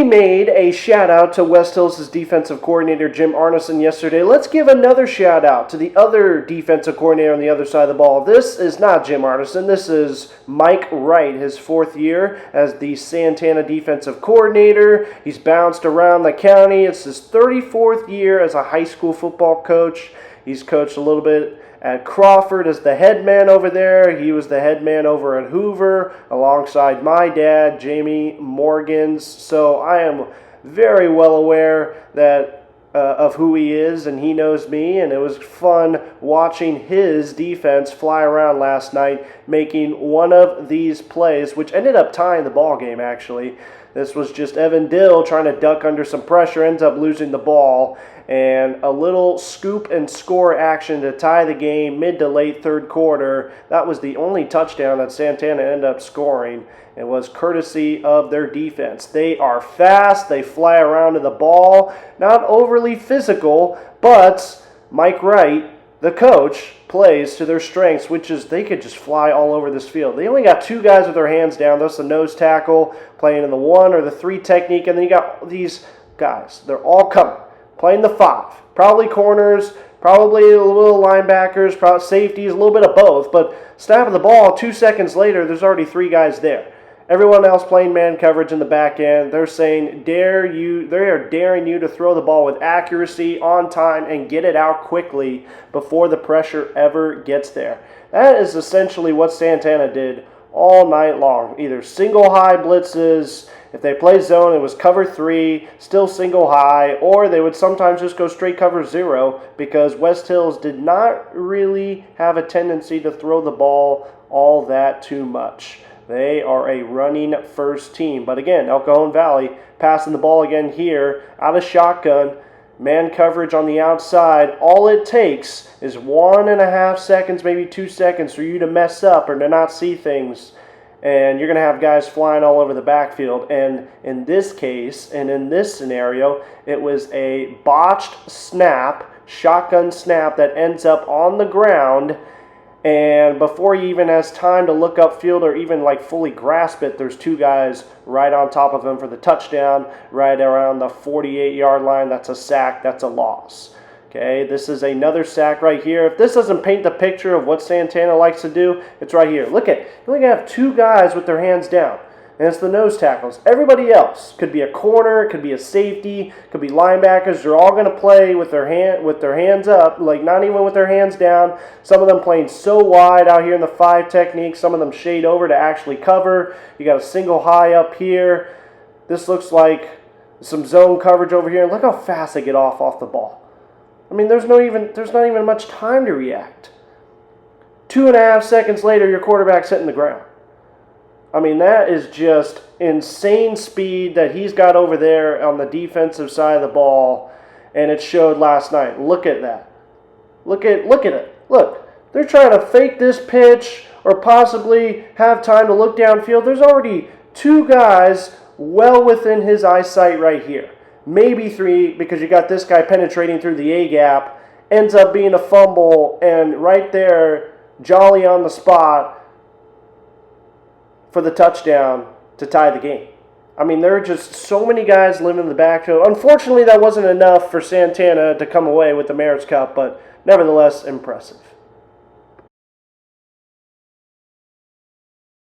made a shout out to West Hills' defensive coordinator Jim Arneson yesterday. Let's give another shout out to the other defensive coordinator on the other side of the ball. This is not Jim Arneson. This is Mike Wright, his 4th year as the Santana defensive coordinator. He's bounced around the county. It's his 34th year as a high school football coach. He's coached a little bit at Crawford as the head man over there. He was the head man over at Hoover alongside my dad, Jamie Morgans. So I am very well aware that of who he is, and he knows me, and it was fun watching his defense fly around last night, making one of these plays, which ended up tying the ball game, actually. This was just Evan Dill trying to duck under some pressure, ends up losing the ball, and a little scoop and score action to tie the game mid to late third quarter. That was the only touchdown that Santana ended up scoring. It was courtesy of their defense. They are fast. They fly around to the ball. Not overly physical, but Mike Wright, the coach, plays to their strengths, which is they could just fly all over this field. They only got 2 guys with their hands down. That's the nose tackle playing in the 1 or the 3 technique, and then you got these guys. They're all coming, playing the 5. Probably corners, probably a little linebackers, probably safeties, a little bit of both. But snapping the ball, 2 seconds later, there's already 3 guys there. Everyone else playing man coverage in the back end. They're saying, they are daring you to throw the ball with accuracy, on time, and get it out quickly before the pressure ever gets there. That is essentially what Santana did all night long. Either single high blitzes, if they played zone, it was cover 3, still single high, or they would sometimes just go straight cover 0 because West Hills did not really have a tendency to throw the ball all that too much. They are a running first team. But again, El Cajon Valley passing the ball again here out of shotgun. Man coverage on the outside. All it takes is 1.5 seconds, maybe 2 seconds for you to mess up or to not see things. And you're going to have guys flying all over the backfield. And in this case, and in this scenario, it was a botched snap, shotgun snap that ends up on the ground. And before he even has time to look upfield or even fully grasp it, there's 2 guys right on top of him for the touchdown, right around the 48-yard line. That's a sack. That's a loss. Okay, this is another sack right here. If this doesn't paint the picture of what Santana likes to do, it's right here. Look at, you only have 2 guys with their hands down, and it's the nose tackles. Everybody else could be a corner, could be a safety, could be linebackers. They're all going to play with their hands up, not even with their hands down. Some of them playing so wide out here in the 5 technique. Some of them shade over to actually cover. You got a single high up here. This looks like some zone coverage over here. Look how fast they get off the ball. I mean, there's not even much time to react. 2.5 seconds later, your quarterback's hitting the ground. I mean, that is just insane speed that he's got over there on the defensive side of the ball, and it showed last night. Look at that. Look at it. Look, they're trying to fake this pitch or possibly have time to look downfield. There's already 2 guys well within his eyesight right here. Maybe 3 because you got this guy penetrating through the A-gap. Ends up being a fumble, and right there, Jolly on the spot for the touchdown to tie the game. I mean, there are just so many guys living in the backfield. Unfortunately, that wasn't enough for Santana to come away with the Mayor's Cup, but nevertheless, impressive.